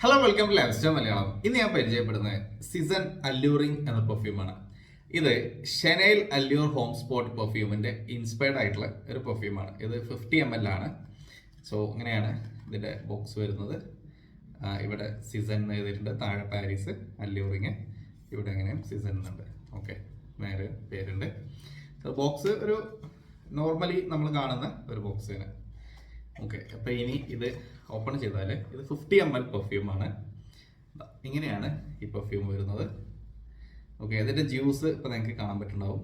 Hello welcome to life style Malayalam. ഇന്ന് ഞാൻ പരിചയപ്പെടുന്നത് സിസൺ അല്യൂറിംഗ് എന്ന പെർഫ്യൂമാണ്. ഇത് ഷെനൈൽ അല്യൂർ ഹോം സ്പോട്ട് പെർഫ്യൂമിന്റെ ഇൻസ്പയർഡ് ആയിട്ടുള്ള ഒരു പെർഫ്യൂമാണ്. ഇത് 50 ml ആണ്. സോ ഇങ്ങനെയാണ് ഇതിന്റെ ബോക്സ് വരുന്നത്. ഇവിടെ സിസൺ എഴുതിയിട്ടുണ്ട്, താഴെ പാരീസ്, അല്യൂറിങ്, ഇവിടെ എങ്ങനെയും സിസൺ എന്നുണ്ട്. ഓക്കെ, നേരെ പേരുണ്ട്. സോ ബോക്സ് ഒരു നോർമലി നമ്മൾ കാണുന്ന ഒരു ബോക്സ് തന്നെ. ഓക്കെ, അപ്പോൾ ഇനി ഇത് ഓപ്പൺ ചെയ്താൽ ഇത് 50 ml പെർഫ്യൂമാണ്. ഇങ്ങനെയാണ് ഈ പെർഫ്യൂം വരുന്നത്. ഓക്കെ, ഇതിൻ്റെ ജ്യൂസ് ഇപ്പോൾ നിങ്ങൾക്ക് കാണാൻ പറ്റുന്നുണ്ടാവും.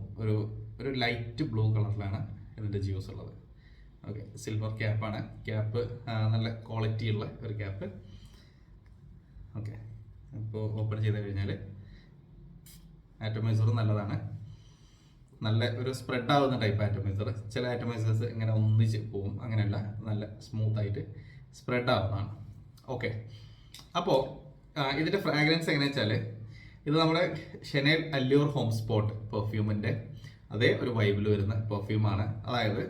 ഒരു ലൈറ്റ് ബ്ലൂ കളറിലാണ് ഇതിൻ്റെ ജ്യൂസ് ഉള്ളത്. ഓക്കെ, സിൽവർ ക്യാപ്പാണ്. ക്യാപ്പ് നല്ല ക്വാളിറ്റി ഉള്ള ഒരു ക്യാപ്പ്. ഓക്കെ, ഇപ്പോൾ ഓപ്പൺ ചെയ്ത് കഴിഞ്ഞാൽ ആറ്റോമൈസർ നല്ലതാണ്. നല്ല ഒരു സ്പ്രെഡ് ആവുന്ന ടൈപ്പ് ആറ്റോമൈസർ. ചില ആറ്റോമൈസേഴ്സ് ഇങ്ങനെ ഒന്നിച്ച് പോവും, അങ്ങനെയല്ല, നല്ല സ്മൂത്ത് ആയിട്ട് സ്പ്രെഡ് ആവുന്നതാണ്. ഓക്കെ, അപ്പോൾ ഇതിൻ്റെ ഫ്രാഗ്രൻസ് എങ്ങനെയാണെന്ന് വെച്ചാൽ ഇത് നമ്മുടെ ഷെനൈൽ അല്യൂർ ഹോം സ്പോട്ട് പെർഫ്യൂമിൻ്റെ അതേ ഒരു വൈബിൽ വരുന്ന പെർഫ്യൂമാണ്. അതായത്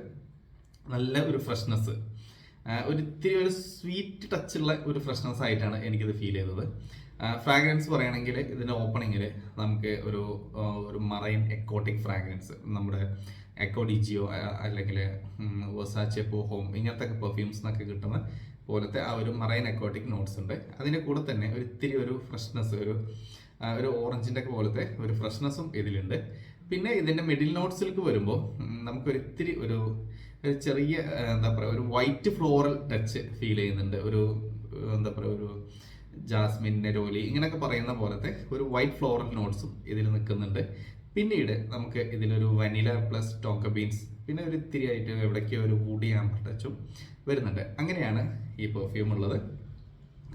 നല്ല ഒരു ഫ്രഷ്നെസ്, ഒരിത്തിരി ഒരു സ്വീറ്റ് ടച്ചുള്ള ഒരു ഫ്രഷ്നെസ് ആയിട്ടാണ് എനിക്കിത് ഫീൽ ചെയ്തത്. ഫ്രാഗ്രൻസ് പറയുകയാണെങ്കിൽ ഇതിൻ്റെ ഓപ്പണിങ്ങിൽ നമുക്ക് ഒരു മറൈൻ എക്കോട്ടിക് ഫ്രാഗ്രൻസ്, നമ്മുടെ എക്കോഡിജിയോ അല്ലെങ്കിൽ വെർസാച്ചെ ഹോം ഇങ്ങനത്തെ പെർഫ്യൂംസ് എന്നൊക്കെ കിട്ടുന്ന പോലത്തെ ആ ഒരു മറൈൻ എക്കോട്ടിക് നോട്ട്സ് ഉണ്ട്. അതിൻ്റെ കൂടെ തന്നെ ഒരിത്തിരി ഒരു ഫ്രഷ്നെസ്, ഒരു ഓറഞ്ചിൻ്റെ ഒക്കെ പോലത്തെ ഒരു ഫ്രഷ്നെസ്സും ഇതിലുണ്ട്. പിന്നെ ഇതിൻ്റെ മിഡിൽ നോട്ട്സിലേക്ക് വരുമ്പോൾ നമുക്കൊരിത്തിരി ഒരു ചെറിയ എന്താ പറയുക, ഒരു വൈറ്റ് ഫ്ലോറൽ ടച്ച് ഫീൽ ചെയ്യുന്നുണ്ട്. എന്താ പറയുക, ഒരു ജാസ്മിൻ, നെരോലി ഇങ്ങനെയൊക്കെ പറയുന്ന പോലത്തെ ഒരു വൈറ്റ് ഫ്ലോറൽ നോട്ട്സും ഇതിൽ നിൽക്കുന്നുണ്ട്. പിന്നീട് നമുക്ക് ഇതിലൊരു വനില പ്ലസ് ടോക്ക ബീൻസ്, പിന്നെ ഒരു ഇത്തിരി ആയിട്ട് എവിടേക്കോ ഒരു വുഡി ആംബർ ടച്ചും വരുന്നുണ്ട്. അങ്ങനെയാണ് ഈ പെർഫ്യൂം ഉള്ളത്.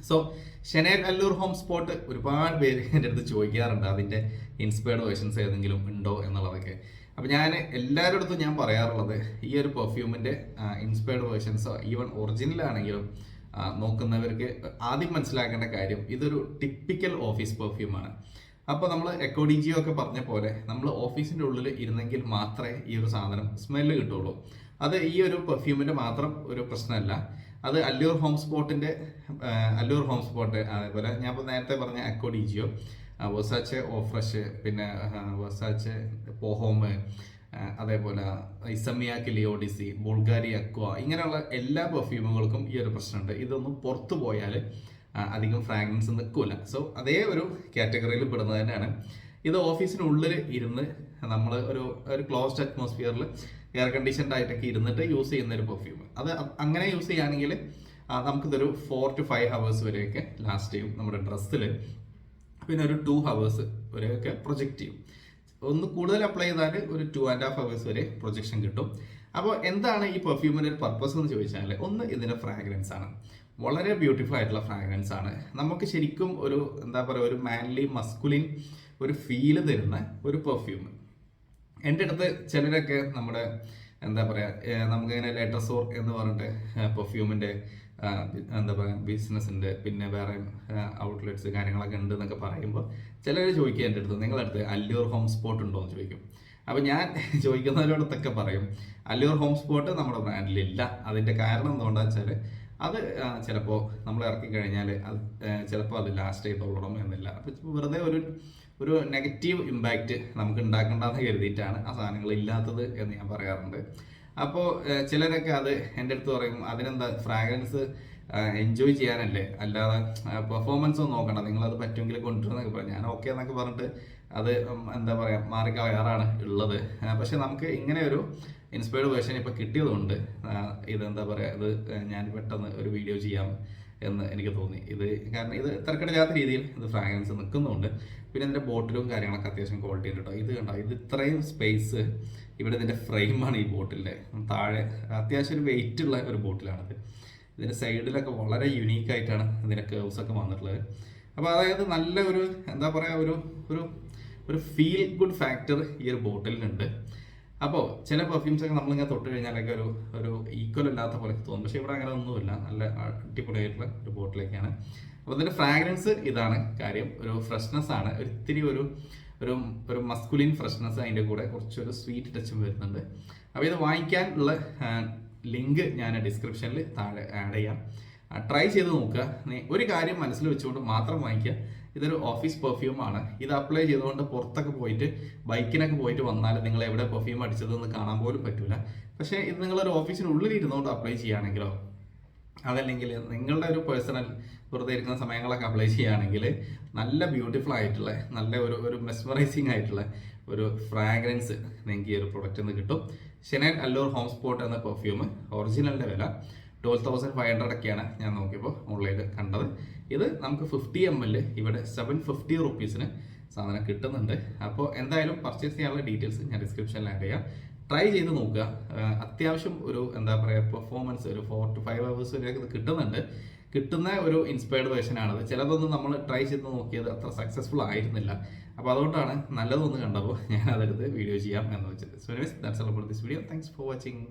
സോ ഷെനൈൽ അല്ലൂർ ഹോം സ്പോട്ട് ഒരുപാട് പേര് എൻ്റെ അടുത്ത് ചോദിക്കാറുണ്ട് അതിൻ്റെ ഇൻസ്പയർഡ് വേർഷൻസ് ഏതെങ്കിലും ഉണ്ടോ എന്നുള്ളതൊക്കെ. അപ്പോൾ ഞാൻ എല്ലാവരുടെ അടുത്തും ഞാൻ പറയാറുള്ളത് ഈ ഒരു പെർഫ്യൂമിൻ്റെ ഇൻസ്പയർഡ് വേർഷൻസോ ഈവൻ ഒറിജിനൽ ആണെങ്കിലും നോക്കുന്നവർക്ക് ആദ്യം മനസ്സിലാക്കേണ്ട കാര്യം ഇതൊരു ടിപ്പിക്കൽ ഓഫീസ് പെർഫ്യൂമാണ്. അപ്പോൾ നമ്മൾ എക്കോഡിജിയോ ഒക്കെ പറഞ്ഞ പോലെ നമ്മൾ ഓഫീസിൻ്റെ ഉള്ളിൽ ഇരുന്നെങ്കിൽ മാത്രമേ ഈ ഒരു സാധനം സ്മെല്ല് കിട്ടുള്ളൂ. അത് ഈ ഒരു പെർഫ്യൂമിൻ്റെ മാത്രം ഒരു പ്രശ്നമല്ല. അത് അല്ലൂർ ഹോം സ്പോട്ട്, അതേപോലെ ഞാൻ ഇപ്പോൾ നേരത്തെ പറഞ്ഞ എക്കോഡിജിയോ, വെർസാച്ചെ ഫ്രഷ്, പിന്നെ വെർസാച്ചെ പോഹോം, അതേപോലെ ഇസമിയാക്ക് ലിയോഡിസി, ബുൾഗാരി അക്വ, ഇങ്ങനെയുള്ള എല്ലാ പെർഫ്യൂമുകൾക്കും ഈ ഒരു പ്രശ്നമുണ്ട്. ഇതൊന്നും പുറത്തു പോയാൽ അധികം ഫ്രാഗ്രൻസ് നിൽക്കില്ല. സോ അതേ ഒരു കാറ്റഗറിയിൽ പെടുന്നത് തന്നെയാണ് ഇത്. ഓഫീസിനുള്ളിൽ ഇരുന്ന് നമ്മൾ ഒരു ക്ലോസ്ഡ് അറ്റ്മോസ്ഫിയറിൽ എയർ കണ്ടീഷൻഡ് ആയിട്ടൊക്കെ ഇരുന്നിട്ട് യൂസ് ചെയ്യുന്ന ഒരു പെർഫ്യൂം. അത് അങ്ങനെ യൂസ് ചെയ്യുകയാണെങ്കിൽ നമുക്കിതൊരു 4 to 5 hours വരെയൊക്കെ ലാസ്റ്റ് ചെയ്യും നമ്മുടെ ഡ്രസ്സിൽ. പിന്നെ ഒരു 2 hours വരെയൊക്കെ പ്രൊജക്റ്റ് ചെയ്യും. ഒന്ന് കൂടുതൽ അപ്ലൈ ചെയ്താൽ ഒരു 2.5 hours വരെ പ്രൊജക്ഷൻ കിട്ടും. അപ്പോൾ എന്താണ് ഈ പെർഫ്യൂമിൻ്റെ ഒരു പർപ്പസ് എന്ന് ചോദിച്ചാൽ, ഒന്ന് ഇതിൻ്റെ ഫ്രാഗ്രൻസ് ആണ്. വളരെ ബ്യൂട്ടിഫുൾ ആയിട്ടുള്ള ഫ്രാഗ്രൻസ് ആണ്. നമുക്ക് ശരിക്കും എന്താ പറയുക, ഒരു മാൻലി മസ്കുലിൻ ഒരു ഫീല് തരുന്ന ഒരു പെർഫ്യൂം. എൻ്റെ അടുത്ത് ചിലരൊക്കെ നമ്മുടെ എന്താ പറയുക, നമുക്കിങ്ങനെ ലെറ്റർസോർ എന്ന് പറഞ്ഞിട്ട് പെർഫ്യൂമിൻ്റെ എന്താ പറയുക ബിസിനസ്സുണ്ട്, പിന്നെ വേറെ ഔട്ട്ലെറ്റ്സ് കാര്യങ്ങളൊക്കെ ഉണ്ട് എന്നൊക്കെ പറയുമ്പോൾ ചിലർ ചോദിക്കുക എൻ്റെ അടുത്ത്, നിങ്ങളുടെ അടുത്ത് അല്ലൂർ ഹോം സ്പോട്ട് ഉണ്ടോ എന്ന് ചോദിക്കും. അപ്പോൾ ഞാൻ ചോദിക്കുന്നവരോടത്തൊക്കെ പറയും അല്ലൂർ ഹോം സ്പോട്ട് നമ്മുടെ ബ്രാൻഡിലില്ല. അതിൻ്റെ കാരണം എന്തുകൊണ്ടാണെന്ന് വെച്ചാൽ അത് ചിലപ്പോൾ നമ്മൾ ഇറക്കി കഴിഞ്ഞാൽ അത് ചിലപ്പോൾ അത് ലാസ്റ്റ് ചെയ്തോളണം എന്നില്ല. അപ്പോൾ വെറുതെ ഒരു നെഗറ്റീവ് ഇമ്പാക്റ്റ് നമുക്ക് ഉണ്ടാക്കേണ്ടെന്ന് കരുതിയിട്ടാണ് ആ സാധനങ്ങൾ ഇല്ലാത്തത് എന്ന് ഞാൻ പറയാറുണ്ട്. അപ്പോൾ ചിലരൊക്കെ അത് എൻ്റെ അടുത്ത് പറയും, അതിനെന്താ ഫ്രാഗ്രൻസ് എൻജോയ് ചെയ്യാനല്ലേ, അല്ലാതെ പെർഫോമൻസ് ഒന്നും നോക്കണ്ട, നിങ്ങളത് പറ്റുമെങ്കിൽ കൊണ്ടുവരുന്നൊക്കെ പറയും. ഞാൻ ഓക്കെ എന്നൊക്കെ പറഞ്ഞിട്ട് അത് എന്താ പറയുക മാറിക്കളയാറാണ് ഉള്ളത്. പക്ഷെ നമുക്ക് ഇങ്ങനെ ഒരു ഇൻസ്പയർഡ് വേർഷൻ ഇപ്പോൾ കിട്ടിയതുകൊണ്ട് ഇതെന്താ പറയുക, ഇത് ഞാൻ പെട്ടെന്ന് ഒരു വീഡിയോ ചെയ്യാം എന്ന് എനിക്ക് തോന്നി. കാരണം ഇത് തിരക്കിടില്ലാത്ത രീതിയിൽ ഇത് ഫ്രാഗ്രൻസ് നിൽക്കുന്നുണ്ട്. പിന്നെ ഇതിൻ്റെ ബോട്ടിലും കാര്യങ്ങളൊക്കെ അത്യാവശ്യം ക്വാളിറ്റി ഉണ്ട് കേട്ടോ. ഇത് കണ്ടോ, ഇത് ഇത്രയും സ്പേസ്, ഇവിടെ ഇതിൻ്റെ ഫ്രെയിമാണ് ഈ ബോട്ടിലിൻ്റെ താഴെ. അത്യാവശ്യം ഒരു വെയിറ്റ് ഉള്ള ഒരു ബോട്ടിലാണിത്. ഇതിൻ്റെ സൈഡിലൊക്കെ വളരെ യുണീക്കായിട്ടാണ് ഇതിൻ്റെ കേർവ്സൊക്കെ വന്നിട്ടുള്ളത്. അപ്പോൾ അതായത് നല്ല എന്താ പറയുക, ഒരു ഫീൽ ഗുഡ് ഫാക്ടർ ഈ ഒരു ബോട്ടിലിനുണ്ട്. അപ്പോൾ ചില പെർഫ്യൂംസ് ഒക്കെ നമ്മളിങ്ങനെ തൊട്ട് കഴിഞ്ഞാലൊക്കെ ഒരു ഈക്വൽ അല്ലാത്ത പോലെ തോന്നും. പക്ഷേ ഇവിടെ അങ്ങനെ ഒന്നുമില്ല, നല്ല അടിപൊളിയായിട്ടുള്ള ഒരു ബോട്ടിലേക്കാണ്. അപ്പോൾ ഇതിൻ്റെ ഫ്രാഗ്രൻസ് ഇതാണ് കാര്യം, ഒരു ഫ്രഷ്നെസ് ആണ്. ഒരിത്തിരി ഒരു മസ്കുലിൻ ഫ്രഷ്നെസ്, അതിൻ്റെ കൂടെ കുറച്ചൊരു സ്വീറ്റ് ടച്ചും വരുന്നുണ്ട്. അപ്പോൾ ഇത് വാങ്ങിക്കാനുള്ള ലിങ്ക് ഞാൻ ഡിസ്ക്രിപ്ഷനിൽ താഴെ ആഡ് ചെയ്യാം. ട്രൈ ചെയ്ത് നോക്കുക. ഒരു കാര്യം മനസ്സിൽ വെച്ചുകൊണ്ട് മാത്രം വാങ്ങിക്കുക, ഇതൊരു ഓഫീസ് പെർഫ്യൂമാണ്. ഇത് അപ്ലൈ ചെയ്തുകൊണ്ട് പുറത്തൊക്കെ പോയിട്ട് ബൈക്കിനൊക്കെ പോയിട്ട് വന്നാൽ നിങ്ങൾ എവിടെ പെർഫ്യൂം അടിച്ചതെന്ന് കാണാൻ പോലും പറ്റില്ല. പക്ഷേ ഇത് നിങ്ങളൊരു ഓഫീസിനുള്ളിൽ ഇരുന്നുകൊണ്ട് അപ്ലൈ ചെയ്യുകയാണെങ്കിലോ, അതല്ലെങ്കിൽ നിങ്ങളുടെ ഒരു പേഴ്സണൽ വെറുതെ ഇരിക്കുന്ന സമയങ്ങളൊക്കെ അപ്ലൈ ചെയ്യുകയാണെങ്കിൽ നല്ല ബ്യൂട്ടിഫുൾ ആയിട്ടുള്ള നല്ല ഒരു മെസ്മറൈസിങ് ആയിട്ടുള്ള ഒരു ഫ്രാഗ്രൻസ് നിങ്ങൾക്ക് ഈ ഒരു പ്രൊഡക്റ്റിൽ നിന്ന് കിട്ടും. ഷെനൈൻ അല്ലൂർ ഹോം സ്പോട്ട് എന്ന പെർഫ്യൂം ഒറിജിനലിൻ്റെ വില 12,500 ഒക്കെയാണ് ഞാൻ നോക്കിയപ്പോൾ ഓൺലൈനിൽ കണ്ടത്. ഇത് നമുക്ക് 50 ml ഇവിടെ 750 റുപ്പീസിന് സാധനം കിട്ടുന്നുണ്ട്. അപ്പോൾ എന്തായാലും പർച്ചേസ് ചെയ്യാനുള്ള ഡീറ്റെയിൽസ് ഞാൻ ഡിസ്ക്രിപ്ഷനിൽ ആഡ് ചെയ്യാം. ട്രൈ ചെയ്ത് നോക്കുക. അത്യാവശ്യം ഒരു എന്താ പറയുക പെർഫോമൻസ് ഒരു 4 to 5 hours വരെയൊക്കെ ഇത് കിട്ടുന്നുണ്ട്. കിട്ടുന്ന ഒരു ഇൻസ്പയർഡ് വേർഷനാണത്. ചിലതൊന്നും നമ്മൾ ട്രൈ ചെയ്ത് നോക്കിയത് അത്ര സക്സസ്ഫുൾ ആയിരുന്നില്ല. അപ്പോൾ അതുകൊണ്ടാണ് നല്ലതൊന്ന് കണ്ടപ്പോൾ ഞാൻ അതെടുത്ത് വീഡിയോ ചെയ്യാം എന്ന് വെച്ചത്. So anyways that's all about this video. Thanks for watching.